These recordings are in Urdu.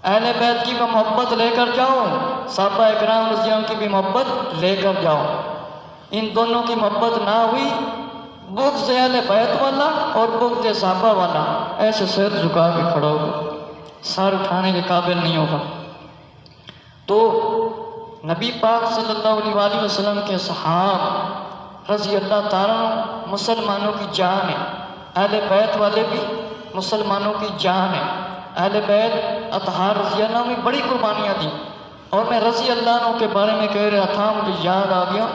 اہل بیت کی بھی محبت لے کر جاؤ، صحابہ اکرام رضی اللہ عنہ کی بھی محبت لے کر جاؤ۔ ان دونوں کی محبت نہ ہوئی، بغض اہل بیت والا اور بغض صحابہ والا ایسے سر جھکا کے کھڑا ہوگا، سر اٹھانے کے قابل نہیں ہوگا۔ تو نبی پاک صلی اللہ علیہ وآلہ وسلم کے صحاب رضی اللہ تعالیٰ مسلمانوں کی جان ہے، اہل بیت والے بھی مسلمانوں کی جان ہے۔ اہل بیت اطہار رضی اللہ عنہ نے بڑی قربانیاں دی، اور میں رضی اللہ عنہ کے بارے میں کہہ رہا تھا، مجھے یاد آ گیا،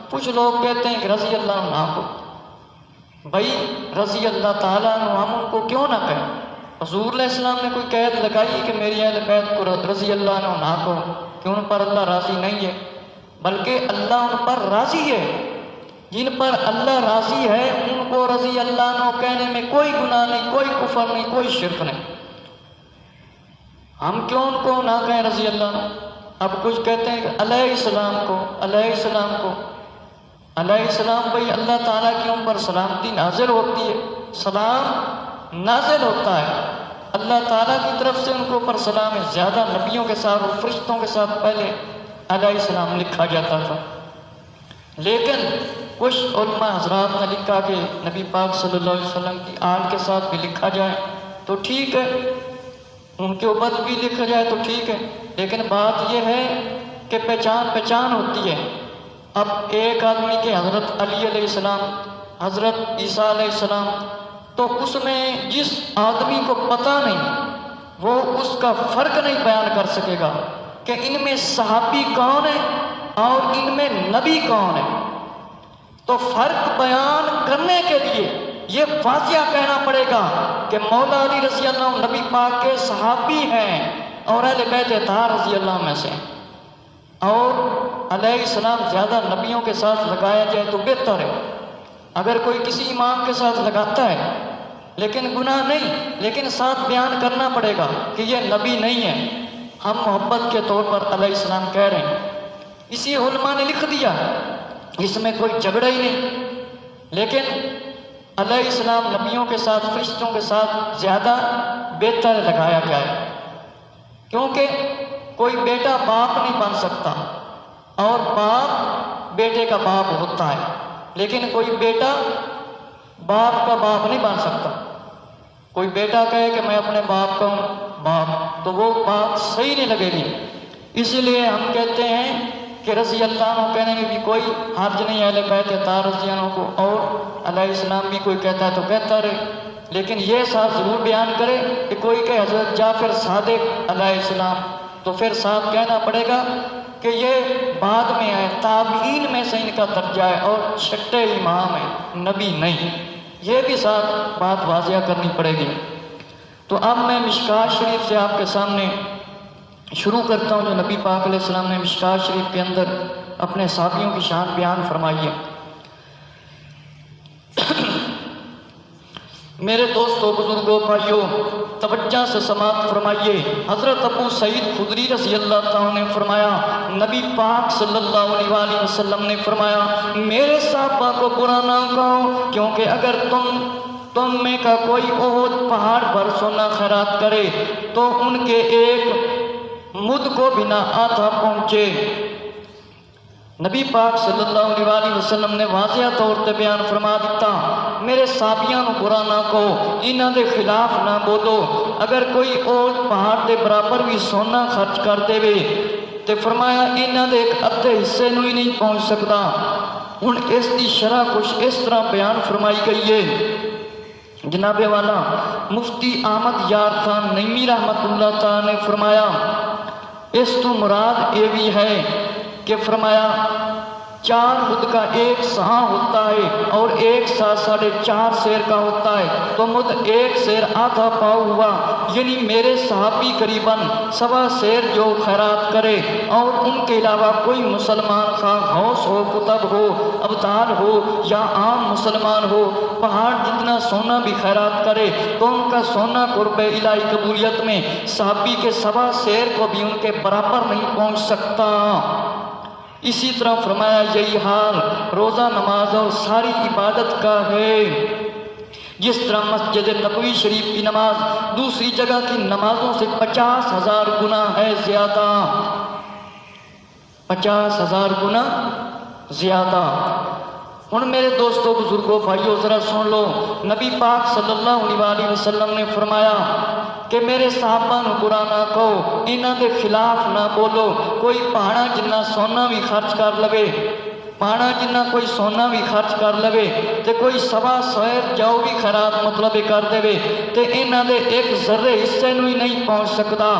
کچھ لوگ کہتے ہیں کہ رضی اللہ عنہ کو، بھائی رضی اللہ تعالیٰ عنہ ہم ان کو کیوں نہ کہیں؟ حضور علیہ السلام نے کوئی قید لگائی کہ میری اہل بیت کو رضی اللہ عنہ نہ کہو کہ ان پر اللہ راضی نہیں ہے؟ بلکہ اللہ ان پر راضی ہے، جن پر اللہ راضی ہے ان کو رضی اللہ عنہ کہنے میں کوئی گناہ نہیں، کوئی کفر نہیں، کوئی شرک نہیں۔ ہم کیوں ان کو نہ کہیں رضی اللہ عنہ؟ اب کچھ کہتے ہیں کہ علیہ السلام کو، علیہ السلام کو، علیہ السلام بھائی اللہ تعالیٰ کی ان پر سلامتی نازل ہوتی ہے، سلام نازل ہوتا ہے اللہ تعالیٰ کی طرف سے ان کو پر سلام ہے، زیادہ نبیوں کے ساتھ اور فرشتوں کے ساتھ پہلے علیہ السلام لکھا جاتا تھا۔ لیکن کچھ علماء حضرات نے لکھا کہ نبی پاک صلی اللہ علیہ وسلم کی آل کے ساتھ بھی لکھا جائے تو ٹھیک ہے، ان کے اوپر بھی لکھا جائے تو ٹھیک ہے، لیکن بات یہ ہے کہ پہچان ہوتی ہے۔ اب ایک آدمی کے حضرت علی علیہ السلام، حضرت عیسیٰ علیہ السلام، تو اس میں جس آدمی کو پتہ نہیں وہ اس کا فرق نہیں بیان کر سکے گا کہ ان میں صحابی کون ہے اور ان میں نبی کون ہے۔ تو فرق بیان کرنے کے لیے یہ واضح کہنا پڑے گا کہ مولا علی رضی اللہ عنہ نبی پاک کے صحابی ہیں اور اہل بیت اطہار رضی اللہ عنہ میں سے، اور علیہ السلام زیادہ نبیوں کے ساتھ لگایا جائے تو بہتر ہے۔ اگر کوئی کسی امام کے ساتھ لگاتا ہے لیکن گناہ نہیں، لیکن ساتھ بیان کرنا پڑے گا کہ یہ نبی نہیں ہے، ہم محبت کے طور پر علیہ السلام کہہ رہے ہیں، اسی علماء نے لکھ دیا، اس میں کوئی جھگڑا ہی نہیں۔ لیکن علیہ السلام نبیوں کے ساتھ فرشتوں کے ساتھ زیادہ بہتر لگایا جائے، کیونکہ کوئی بیٹا باپ نہیں بن سکتا اور باپ بیٹے کا باپ ہوتا ہے، لیکن کوئی بیٹا باپ کا باپ نہیں بن سکتا۔ کوئی بیٹا کہے کہ میں اپنے باپ کا ہوں باپ، تو وہ بات صحیح نہیں لگے گی۔ اسی لیے ہم کہتے ہیں کہ رضی اللہ عنہ کہنے میں بھی کوئی حرج نہیں ہے اہل بیت اطہار رضی اللہ عنہ کو، اور علیہ السلام بھی کوئی کہتا ہے تو کہتا رہے، لیکن یہ ساتھ ضرور بیان کرے کہ کوئی کہ حضرت جعفر صادق علیہ السلام، تو پھر ساتھ کہنا پڑے گا کہ یہ بعد میں آئے، تابعین میں سے ان کا درجہ ہے اور چھٹے امام ہیں، نبی نہیں۔ یہ بھی ساتھ بات واضح کرنی پڑے گی۔ تو اب میں مشکوٰۃ شریف سے آپ کے سامنے شروع کرتا ہوں، جو نبی پاک علیہ السلام نے مشکوٰۃ شریف کے اندر اپنے صحابیوں کی شان بیان فرمائی ہے۔ میرے دوستو، بزرگوں، بھائیوں، توجہ سے سماعت فرمائیے۔ حضرت ابو سعید خدری رضی اللہ تعالیٰ نے فرمایا، نبی پاک صلی اللہ علیہ وآلہ وسلم نے فرمایا، میرے صحابہ کو برا نہ کہو، کیونکہ اگر تم میں کا کوئی احد پہاڑ پر سونا خیرات کرے تو ان کے ایک مد کو بھی نہ آدھا پہنچے۔ نبی پاک صلی اللہ علیہ وآلہ وسلم نے واضح طور تے بیان فرما دیتا، میرے صحابیاں نو برا نہ کہو، انہاں دے خلاف نہ بولو۔ اگر کوئی احد پہاڑ دے برابر بھی سونا خرچ کر دے وے تے فرمایا انہاں دے ایک ادھے حصے نو ہی نہیں پہنچ سکتا۔ ہن اس دی شرح کچھ اس طرح بیان فرمائی گئی ہے۔ جناب والا مفتی احمد یار خان نعیمی رحمت اللہ تعالی نے فرمایا، اس تو مراد یہ بھی ہے کہ فرمایا 4 مد کا ایک سہاں ہوتا ہے اور ایک سا 4.5 سیر کا ہوتا ہے، تو مد 1 سیر آدھا پاؤ ہوا، یعنی میرے صحابی قریباً 1.25 سیر جو خیرات کرے، اور ان کے علاوہ کوئی مسلمان خواہ غوث ہو، کتب ہو، ابدال ہو یا عام مسلمان ہو، پہاڑ جتنا سونا بھی خیرات کرے تو ان کا سونا قرب الہی قبولیت میں صحابی کے 1.25 سیر کو بھی ان کے برابر نہیں پہنچ سکتا۔ اسی طرح فرمایا یہی حال روزہ، نماز اور ساری عبادت کا ہے۔ جس طرح مسجد نبوی شریف کی نماز دوسری جگہ کی نمازوں سے 50,000 گنا ہے زیادہ، 50,000 گنا زیادہ۔ ہن میرے دوستو بزرگوں بھائیو ذرا سن لو، نبی پاک صلی اللہ علیہ وسلم نے فرمایا کہ میرے صحابہ نو برا نہ کہو، انہاں دے خلاف نہ بولو، کوئی پہاڑا جنہ سونا بھی خرچ کر لوے، پہاڑا جنہ کوئی سونا بھی خرچ کر لوے تے کوئی سوا سویر جاؤ بھی خیرات مطلب کر دے تے انہاں دے ایک ذرے حصے نو ہی نہیں پہنچ سکتا۔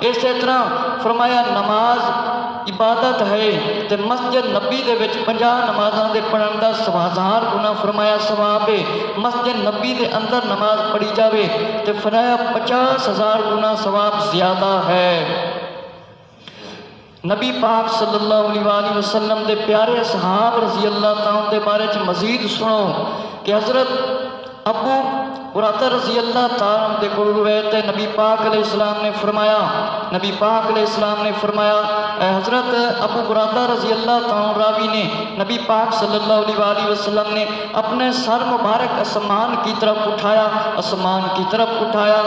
اسی طرح فرمایا نماز عبادت ہے تے مسجد نبی دے وچ 50 نمازاں دے پڑھن دا 1,000 گنا فرمایا ثواب ہے۔ مسجد نبی دے اندر نماز پڑھی جاوے تے فرمایا 50,000 گنا ثواب زیادہ ہے۔ نبی پاک صلی اللہ علیہ وسلم دے پیارے صحاب رضی اللہ تعالیٰ دے بارے چ مزید سنو کہ حضرت ابو قراتہ رضی اللہ تعالیٰ دے کول روایت ہے، نبی پاک علیہ السلام نے فرمایا، نبی پاک علیہ السلام نے فرمایا، حضرت ابو قراتہ رضی اللہ تعالیٰ راوی نے نبی پاک صلی اللہ علیہ وسلم نے اپنے سر مبارک آسمان کی طرف اٹھایا، آسمان کی طرف اٹھایا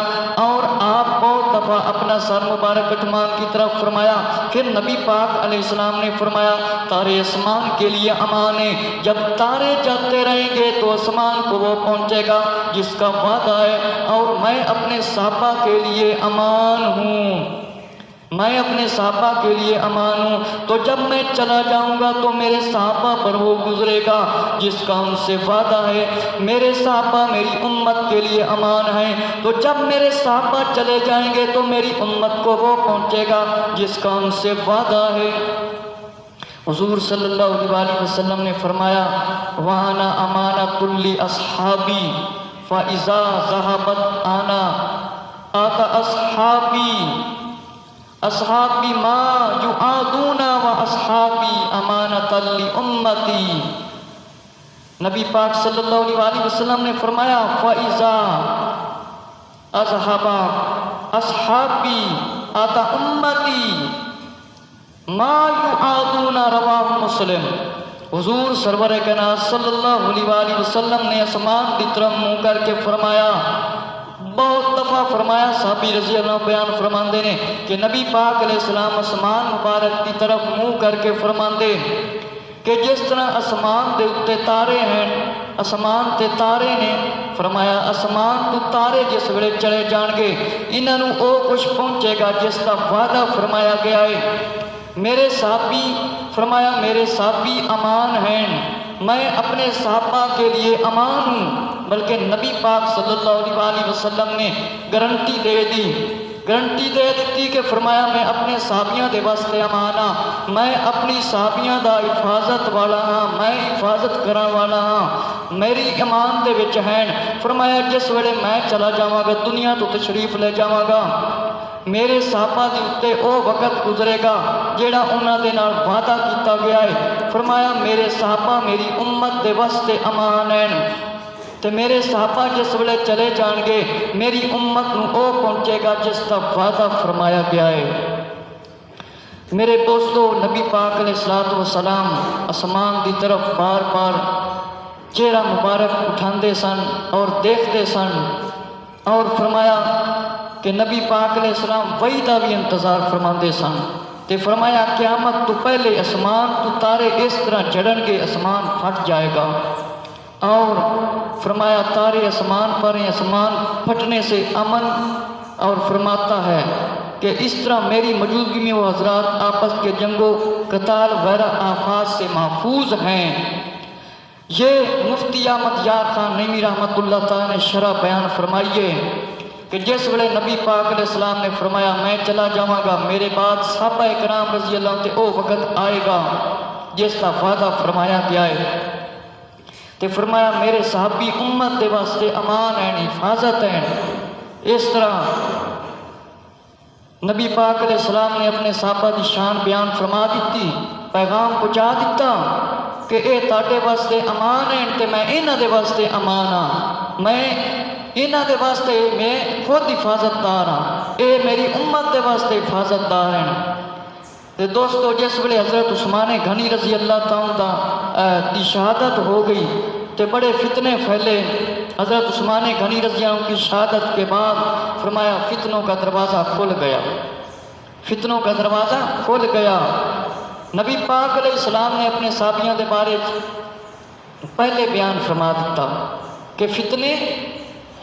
اور آپ بہت دفعہ اپنا سر مبارک آسمان کی طرف فرمایا۔ پھر نبی پاک علیہ السلام نے فرمایا تارے آسمان کے لیے امان ہے، جب تارے جاتے رہیں گے تو آسمان کو وہ پہنچے گا جس کا وعدہ ہے، اور میں اپنے صحابہ کے لیے امان ہوں، میں اپنے صحابہ کے لیے امان ہوں، تو جب میں چلا جاؤں گا تو میرے صحابہ پر وہ گزرے گا جس کا ان سے وعدہ ہے، میرے صحابہ میری امت کے لیے امان ہیں، تو جب میرے صحابہ چلے جائیں گے تو میری امت کو وہ پہنچے گا جس کا ان سے وعدہ ہے۔ حضور صلی اللہ علیہ وسلم نے فرمایا وَأَنَا أَمَانَةٌ لِأَصْحَابِي فَإِذَا ذَهَبَتْ أَنَا آتَ أَصْحَابِي مَا يُعَادُونَ وَأَصْحَابِي أَمَانَةً لِأُمَّتِي۔ نبی پاک صلی اللہ علیہ وسلم نے فرمایا فَإِذَا أَذْهَبَ أَصْحَابِي آتَ أُمَّتِي ما یعادون، رواہ مسلم۔ حضور سرور کائنات صلی اللہ علیہ وسلم نے آسمان کی طرف منہ کر کے فرمایا، بہت دفعہ فرمایا، صحابی رضی اللہ بیان فرماندے نے کہ نبی پاک علیہ السلام آسمان مبارک کی طرف منہ کر کے فرماندے کہ جس طرح آسمان دے اتے تارے ہیں، آسمان تے تارے نے، فرمایا آسمان تو تارے جس ویلے چلے جان گے انہاں نوں او کچھ پہنچے گا جس کا وعدہ فرمایا گیا ہے۔ میرے صحابی، فرمایا میرے صحابی امان ہیں، میں اپنے صحابہ کے لیے امان ہوں، بلکہ نبی پاک صلی اللہ علیہ وسلم نے گارنٹی دے دیتی کہ فرمایا میں اپنے صحابیاں دے واسطے امان ہاں، میں اپنی صحابیاں دا حفاظت والا ہاں، میں حفاظت کرن والا ہاں، میری امان دے وچ ہیں۔ فرمایا جس ویلے میں چلا جاواں گا، دنیا تو تشریف لے جاواں گا، میرے صحابہ دے اتے او وقت گزرے گا جیڑا انہاں دے نال وعدہ کیتا گیا ہے۔ فرمایا میرے صحابہ میری امت دے واسطے امان ہیں، تے میرے صحابہ جس ویلے چلے جان گے میری امت نو او پہنچے گا جس کا وعدہ فرمایا گیا ہے۔ میرے دوستو، نبی پاک علیہ السلام آسمان دی طرف بار بار چہرہ مبارک اٹھاندے سن اور دیکھتے سن، اور فرمایا کہ نبی پاک علیہ السلام وحی دا بھی انتظار فرماندے سن، تے فرمایا قیامت تو پہلے آسمان تو تارے اس طرح جڑن گے آسمان پھٹ جائے گا، اور فرمایا تارے آسمان پر ہیں، آسمان پھٹنے سے امن، اور فرماتا ہے کہ اس طرح میری موجودگی میں وہ حضرات آپس کے جنگ و قتال وغیرہ آفات سے محفوظ ہیں۔ یہ مفتی احمد یار خان نعیمی رحمۃ اللہ تعالیٰ نے شرح بیان فرمائیے کہ جس ویلے نبی پاک علیہ السلام نے فرمایا میں چلا جاواں گا، میرے بعد صحابہ کرام رضی اللہ عنہ او وقت آئے گا جس کا وعدہ فرمایا گیا ہے، تے فرمایا میرے صحابی امت دے واسطے امان ہیں، حفاظت ہیں۔ اس طرح نبی پاک علیہ السلام نے اپنے صحابہ دی شان بیان فرما دیتی، پیغام پہنچا دیتا کہ اے تاڈے واسطے امان ہیں تے میں انہاں دے واسطے امان ہاں، میں انہاں دے واسطے میں خود حفاظت دار ہاں، اے میری امت دے واسطے حفاظت دار ہیں۔ تے دوستو جس ویلے حضرت عثمان غنی رضی اللہ تعالیٰ دی شہادت ہو گئی تے بڑے فتنے پھیلے، حضرت عثمان غنی رضی اللہ عنہ کی شہادت کے بعد فرمایا فتنوں کا دروازہ کھل گیا، فتنوں کا دروازہ کھل گیا۔ نبی پاک علیہ السلام نے اپنے صحابیوں کے بارے پہلے بیان فرما دیتا کہ فتنے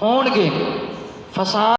ہون گے، فساد